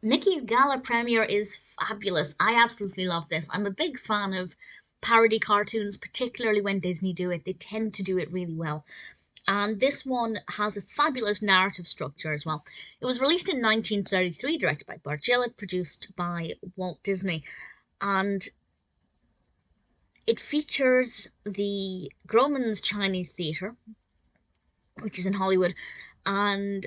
Mickey's Gala premiere is fabulous. I absolutely love this. I'm a big fan of parody cartoons, particularly when Disney do it. They tend to do it really well. And this one has a fabulous narrative structure as well. It was released in 1933, directed by Burt Gillett, produced by Walt Disney, and it features the Grauman's Chinese Theatre, which is in Hollywood, and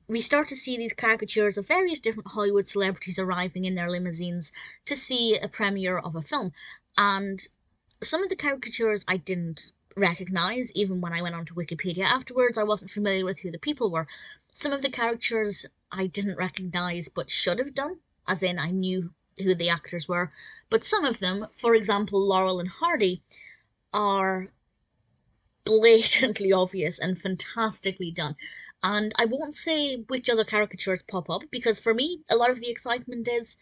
we start to see these caricatures of various different Hollywood celebrities arriving in their limousines to see a premiere of a film. And some of the caricatures I didn't recognize, even when I went onto Wikipedia afterwards. I wasn't familiar with who the people were. Some of the characters I didn't recognize but should have done, as in I knew who the actors were. But some of them, for example, Laurel and Hardy, are blatantly obvious and fantastically done. And I won't say which other caricatures pop up because for me, a lot of the excitement is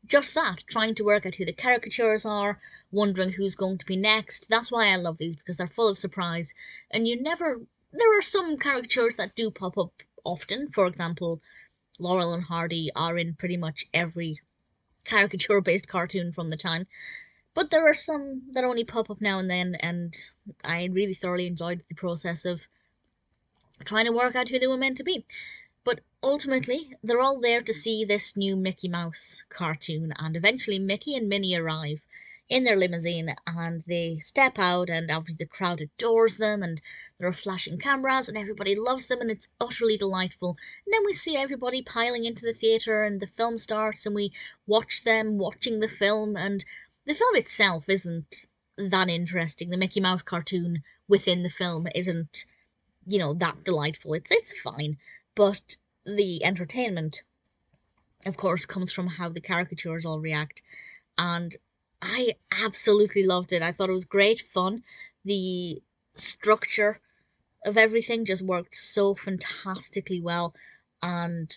just that, trying to work out who the caricatures are, wondering who's going to be next. That's why I love these because they're full of surprise. And you never. There are some caricatures that do pop up often. For example, Laurel and Hardy are in pretty much every caricature based cartoon from the time. But there are some that only pop up now and then, and I really thoroughly enjoyed the process of trying to work out who they were meant to be. But ultimately, they're all there to see this new Mickey Mouse cartoon, and eventually Mickey and Minnie arrive in their limousine and they step out, and obviously the crowd adores them, and there are flashing cameras, and everybody loves them, and it's utterly delightful. And then we see everybody piling into the theatre, and the film starts, and we watch them watching the film, and the film itself isn't that interesting. The Mickey Mouse cartoon within the film isn't, that delightful. It's fine, but the entertainment, of course, comes from how the caricatures all react. And I absolutely loved it. I thought it was great fun. The structure of everything just worked so fantastically well. And,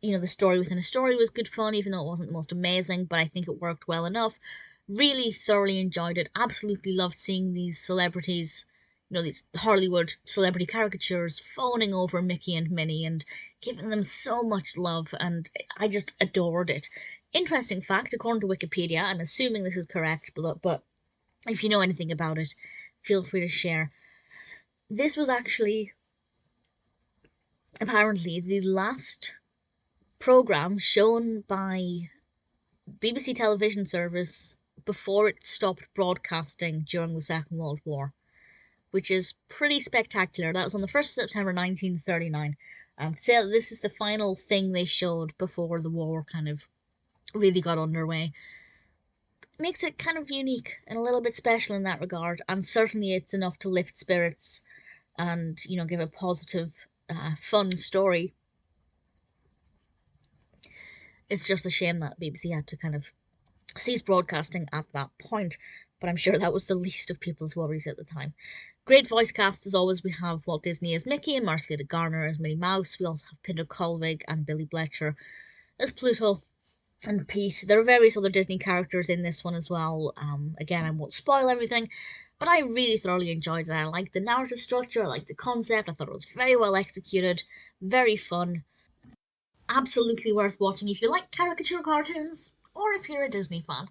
the story within a story was good fun, even though it wasn't the most amazing, but I think it worked well enough. Really thoroughly enjoyed it. Absolutely loved seeing these celebrities, these Hollywood celebrity caricatures phoning over Mickey and Minnie and giving them so much love, and I just adored it. Interesting fact, according to Wikipedia, I'm assuming this is correct, but if you know anything about it, feel free to share. This was actually apparently the last program shown by BBC television service before it stopped broadcasting during the Second World War, which is pretty spectacular. That was on the 1st of September 1939. So this is the final thing they showed before the war kind of really got underway. It makes it kind of unique and a little bit special in that regard, and certainly it's enough to lift spirits and, give a positive, fun story. It's just a shame that BBC had to kind of cease broadcasting at that point, but I'm sure that was the least of people's worries at the time. Great voice cast as always. We have Walt Disney as Mickey and Marcellite Garner as Minnie Mouse. We also have Pinto Colvig and Billy Bletcher as Pluto and Pete. There are various other Disney characters in this one as well. Again, I won't spoil everything, but I really thoroughly enjoyed it. I liked the narrative structure, I liked the concept, I thought it was very well executed, very fun. Absolutely worth watching if you like caricature cartoons, or if you're a Disney fan.